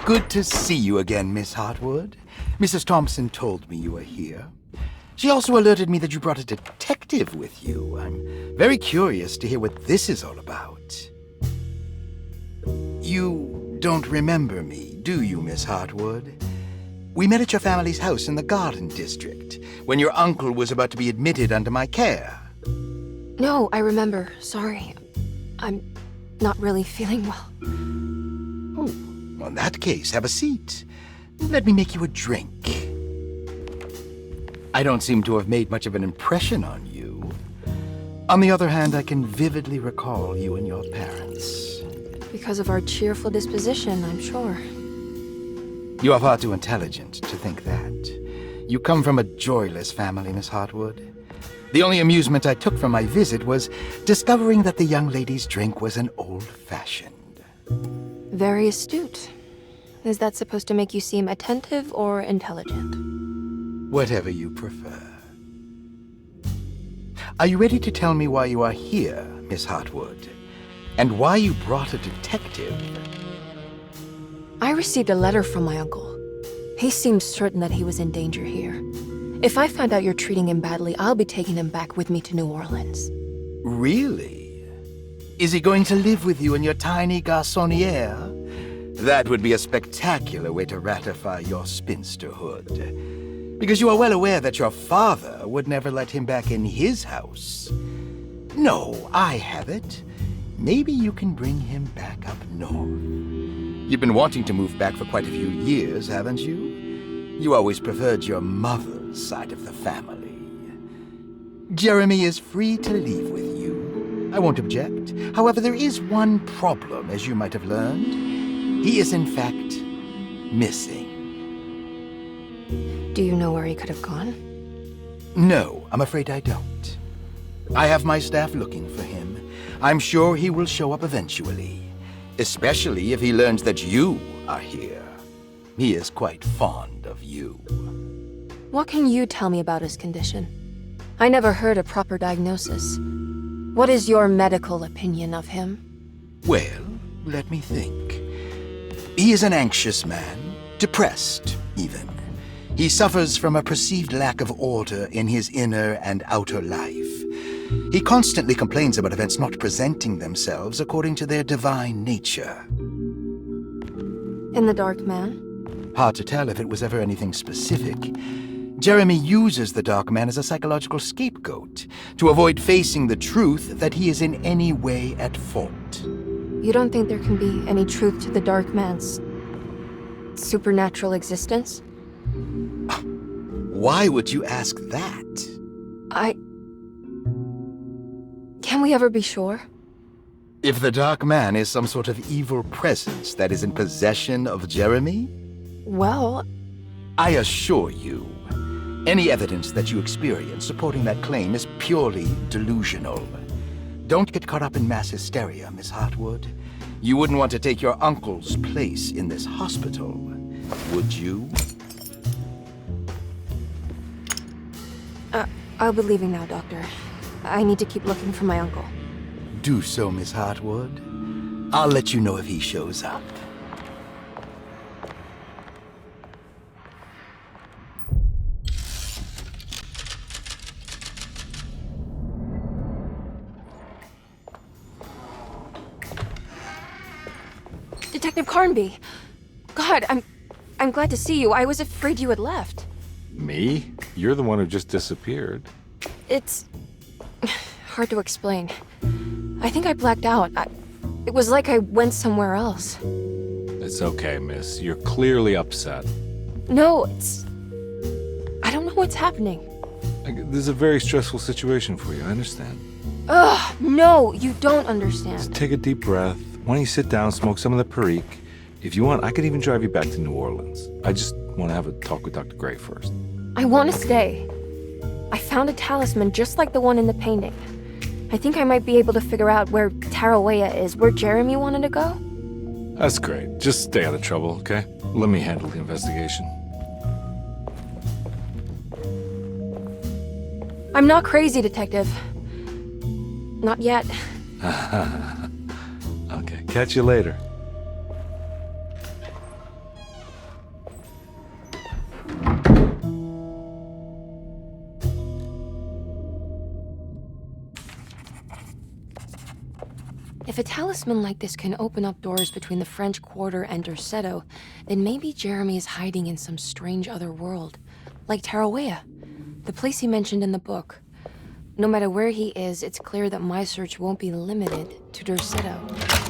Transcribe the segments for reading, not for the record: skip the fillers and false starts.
Good to see you again, Miss Hartwood. Mrs. Thompson told me you were here. She also alerted me that you brought a detective with you. I'm very curious to hear what this is all about. You don't remember me, do you, Miss Hartwood? We met at your family's house in the Garden District, when your uncle was about to be admitted under my care. No, I remember. Sorry. I'm not really feeling well. Oh, well, in that case, have a seat. Let me make you a drink. I don't seem to have made much of an impression on you. On the other hand, I can vividly recall you and your parents. Because of our cheerful disposition, I'm sure. You are far too intelligent to think that. You come from a joyless family, Miss Hartwood. The only amusement I took from my visit was discovering that the young lady's drink was an old-fashioned. Very astute. Is that supposed to make you seem attentive or intelligent? Whatever you prefer. Are you ready to tell me why you are here, Miss Hartwood? And why you brought a detective? I received a letter from my uncle. He seems certain that he was in danger here. If I find out you're treating him badly, I'll be taking him back with me to New Orleans. Really? Is he going to live with you in your tiny garçonniere? That would be a spectacular way to ratify your spinsterhood. Because you are well aware that your father would never let him back in his house. No, I have it. Maybe you can bring him back up north. You've been wanting to move back for quite a few years, haven't you? You always preferred your mother's side of the family. Jeremy is free to leave with you. I won't object. However, there is one problem, as you might have learned. He is, in fact, missing. Do you know where he could have gone? No, I'm afraid I don't. I have my staff looking for him. I'm sure he will show up eventually. Especially if he learns that you are here. He is quite fond of you. What can you tell me about his condition? I never heard a proper diagnosis. What is your medical opinion of him? Well, let me think. He is an anxious man, depressed, even. He suffers from a perceived lack of order in his inner and outer life. He constantly complains about events not presenting themselves according to their divine nature. In the Dark Man? Hard to tell if it was ever anything specific. Jeremy uses the Dark Man as a psychological scapegoat to avoid facing the truth that he is in any way at fault. You don't think there can be any truth to the Dark Man's supernatural existence? Why would you ask that? Can we ever be sure? If the Dark Man is some sort of evil presence that is in possession of Jeremy? Well, I assure you, any evidence that you experience supporting that claim is purely delusional. Don't get caught up in mass hysteria, Miss Hartwood. You wouldn't want to take your uncle's place in this hospital, would you? I'll be leaving now, Doctor. I need to keep looking for my uncle. Do so, Miss Hartwood. I'll let you know if he shows up. Detective Carnby! God, I'm glad to see you. I was afraid you had left. Me? You're the one who just disappeared. It's hard to explain. I think I blacked out. It was like I went somewhere else. It's okay, miss. You're clearly upset. No, I don't know what's happening. This is a very stressful situation for you, I understand. Ugh, no, you don't understand. Just take a deep breath. Why don't you sit down, smoke some of the Perique? If you want, I could even drive you back to New Orleans. I just want to have a talk with Dr. Gray first. I want to stay. I found a talisman just like the one in the painting. I think I might be able to figure out where Tarawea is, where Jeremy wanted to go. That's great. Just stay out of trouble, okay? Let me handle the investigation. I'm not crazy, Detective. Not yet. Okay, catch you later. If a talisman like this can open up doors between the French Quarter and Derceto, then maybe Jeremy is hiding in some strange other world. Like Tarawea, the place he mentioned in the book. No matter where he is, it's clear that my search won't be limited to Derceto.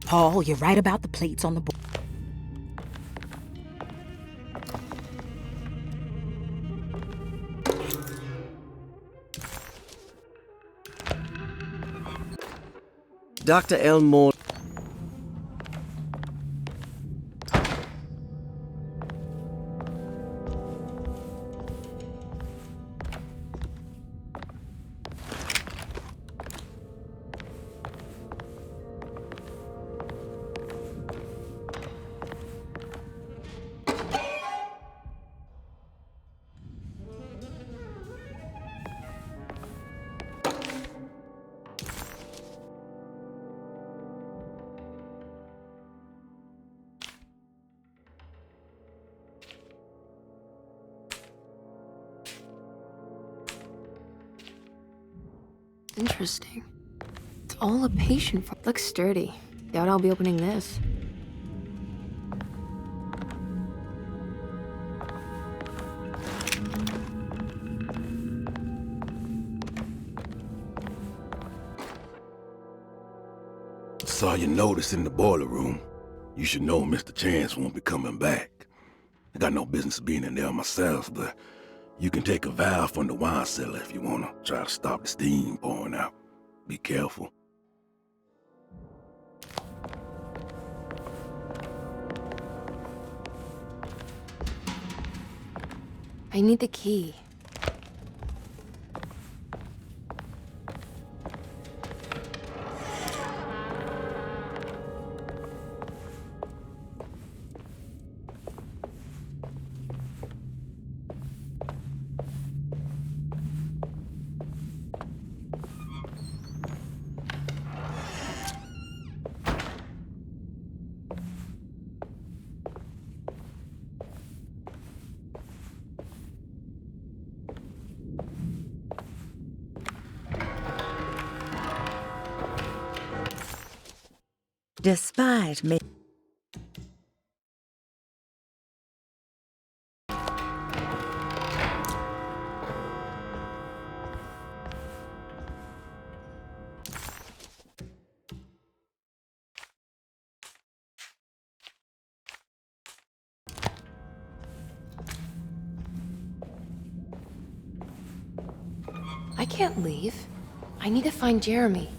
Paul, you're right about the plates on the board. Dr. Elmore. Interesting. It's all a patient for. Looks sturdy. Doubt I'll be opening this. Saw your notice in the boiler room. You should know Mr. Chance won't be coming back. I got no business being in there myself, but you can take a valve from the wine cellar if you want to try to stop the steam pouring out. Be careful. I need the key. Despite me. I can't leave. I need to find Jeremy.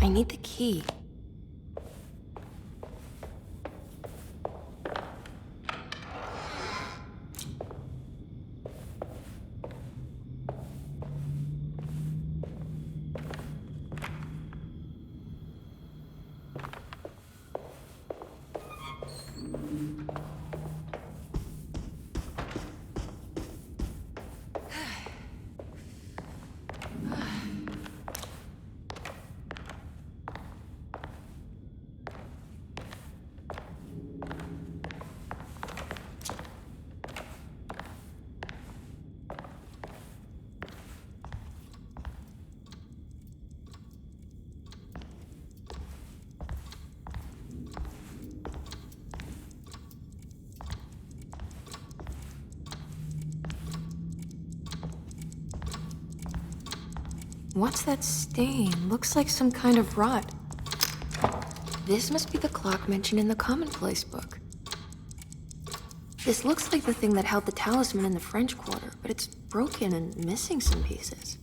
I need the key. What's that stain? Looks like some kind of rot. This must be the clock mentioned in the commonplace book. This looks like the thing that held the talisman in the French Quarter, but it's broken and missing some pieces.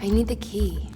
I need the key.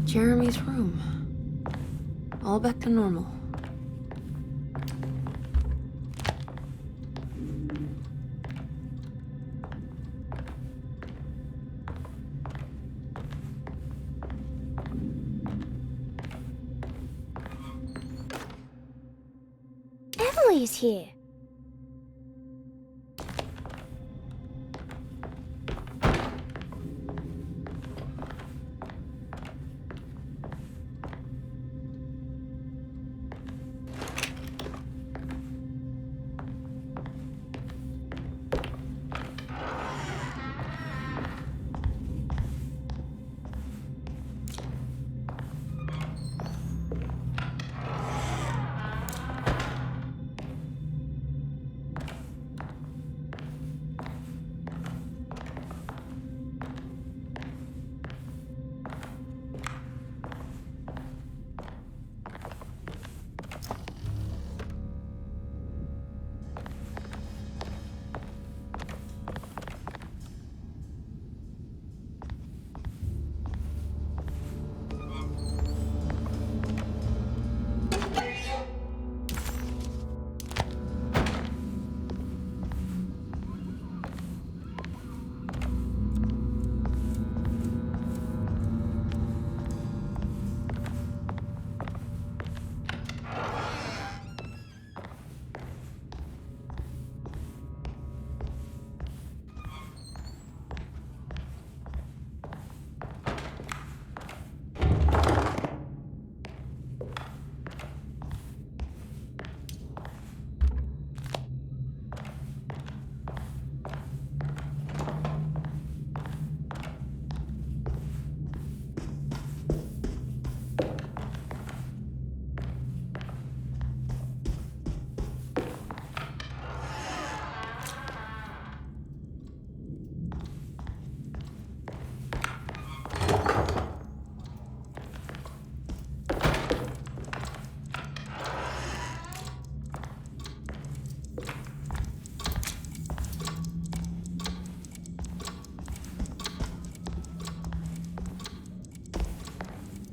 Jeremy's room. All back to normal. Emily's here.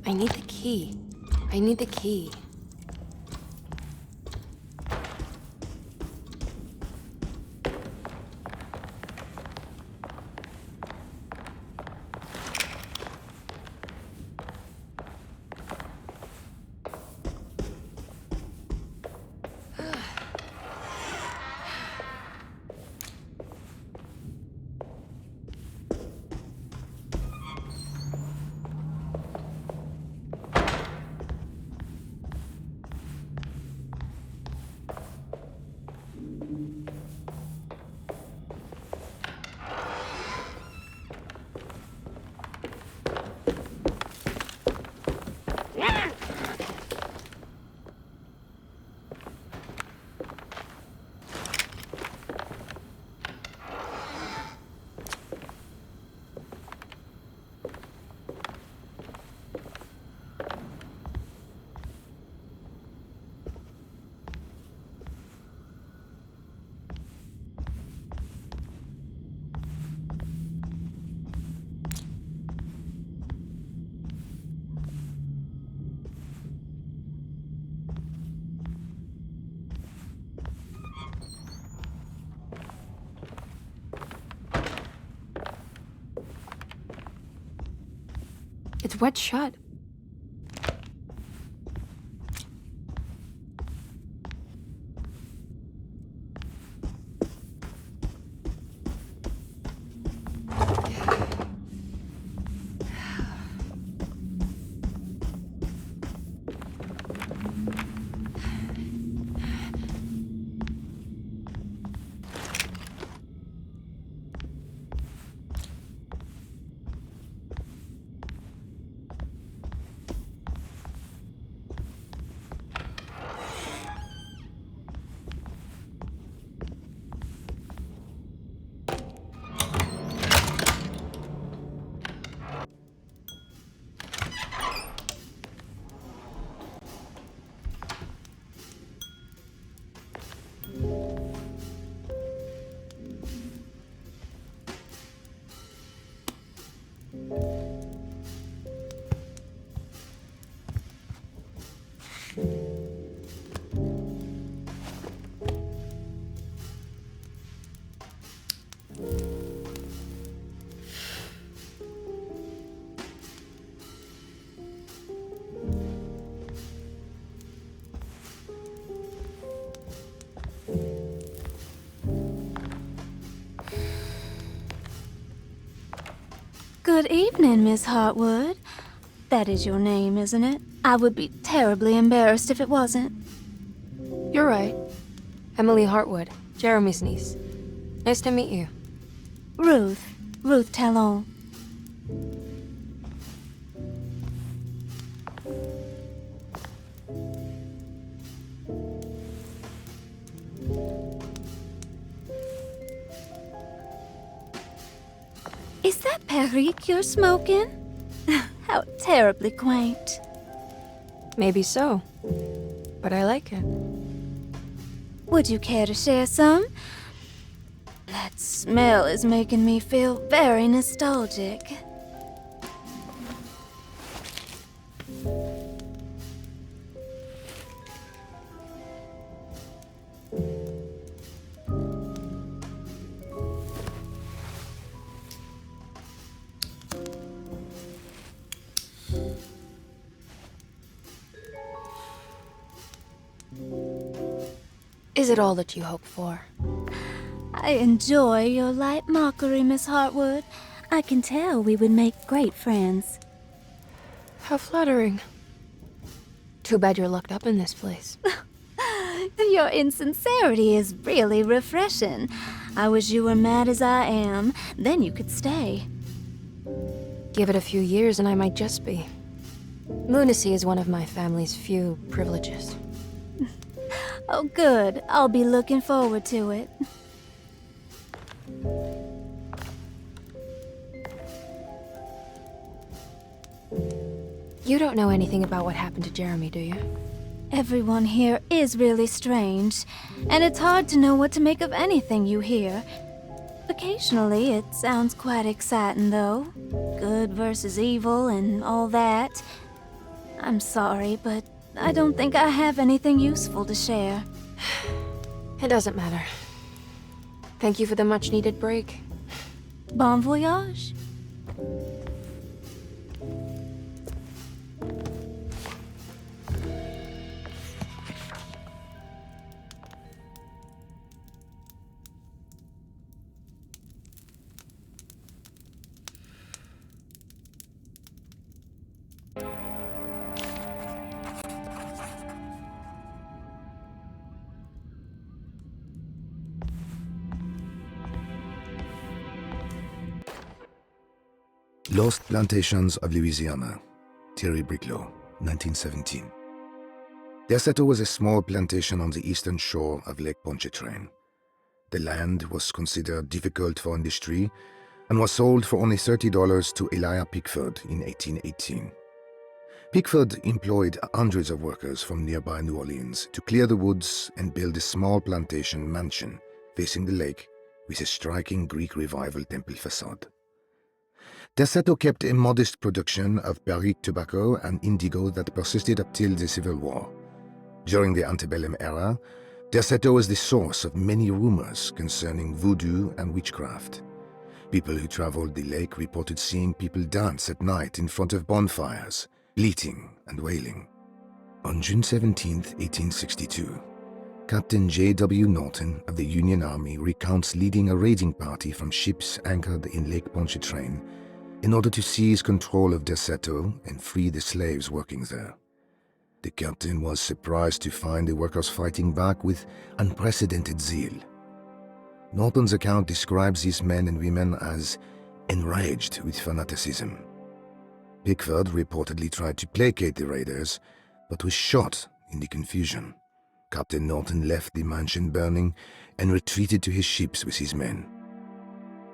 I need the key. I need the key. It's wet shut. Good evening, Miss Hartwood. That is your name, isn't it? I would be terribly embarrassed if it wasn't. You're right. Emily Hartwood, Jeremy's niece. Nice to meet you. Ruth Talon. Is that Perique you're smoking? How terribly quaint. Maybe so. But I like it. Would you care to share some? That smell is making me feel very nostalgic. Is it all that you hope for? I enjoy your light mockery, Miss Hartwood. I can tell we would make great friends. How flattering. Too bad you're locked up in this place. Your insincerity is really refreshing. I wish you were mad as I am. Then you could stay. Give it a few years and I might just be. Lunacy is one of my family's few privileges. Oh, good. I'll be looking forward to it. You don't know anything about what happened to Jeremy, do you? Everyone here is really strange, and it's hard to know what to make of anything you hear. Occasionally, it sounds quite exciting, though. Good versus evil and all that. I'm sorry, but I don't think I have anything useful to share. It doesn't matter. Thank you for the much-needed break. Bon voyage. Lost Plantations of Louisiana, Thierry Briclot, 1917. Derceto was a small plantation on the eastern shore of Lake Pontchartrain. The land was considered difficult for industry and was sold for only $30 to Elijah Pickford in 1818. Pickford employed hundreds of workers from nearby New Orleans to clear the woods and build a small plantation mansion facing the lake with a striking Greek Revival temple facade. Derceto kept a modest production of Perique tobacco and indigo that persisted up till the Civil War. During the antebellum era, Derceto was the source of many rumors concerning voodoo and witchcraft. People who traveled the lake reported seeing people dance at night in front of bonfires, bleating and wailing. On June 17, 1862, Captain J.W. Norton of the Union Army recounts leading a raiding party from ships anchored in Lake Pontchartrain in order to seize control of Deseto and free the slaves working there. The captain was surprised to find the workers fighting back with unprecedented zeal. Norton's account describes these men and women as enraged with fanaticism. Pickford reportedly tried to placate the raiders, but was shot in the confusion. Captain Norton left the mansion burning and retreated to his ships with his men.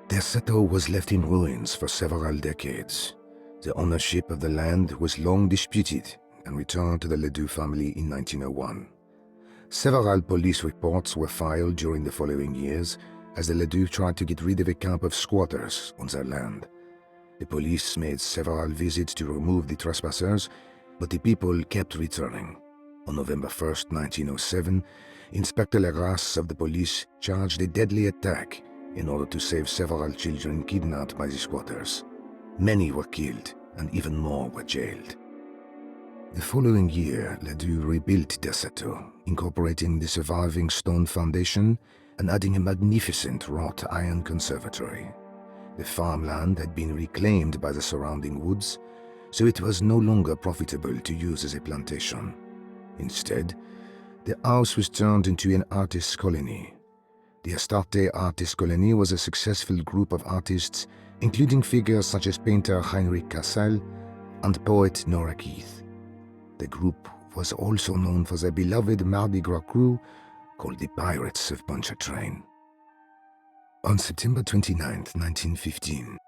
Deseto was left in ruins for several decades. The ownership of the land was long disputed and returned to the Ledoux family in 1901. Several police reports were filed during the following years as the Ledoux tried to get rid of a camp of squatters on their land. The police made several visits to remove the trespassers, but the people kept returning. On November 1, 1907, Inspector Legras of the police charged a deadly attack in order to save several children kidnapped by the squatters. Many were killed, and even more were jailed. The following year, Ledoux rebuilt Deseto, incorporating the surviving stone foundation and adding a magnificent wrought iron conservatory. The farmland had been reclaimed by the surrounding woods, so it was no longer profitable to use as a plantation. Instead, the house was turned into an artist's colony. The Astarte Artist Colony was a successful group of artists, including figures such as painter Heinrich Cassel and poet Nora Keith. The group was also known for their beloved Mardi Gras crew called the Pirates of Pontchartrain. On September 29, 1915,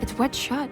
It's wet shut.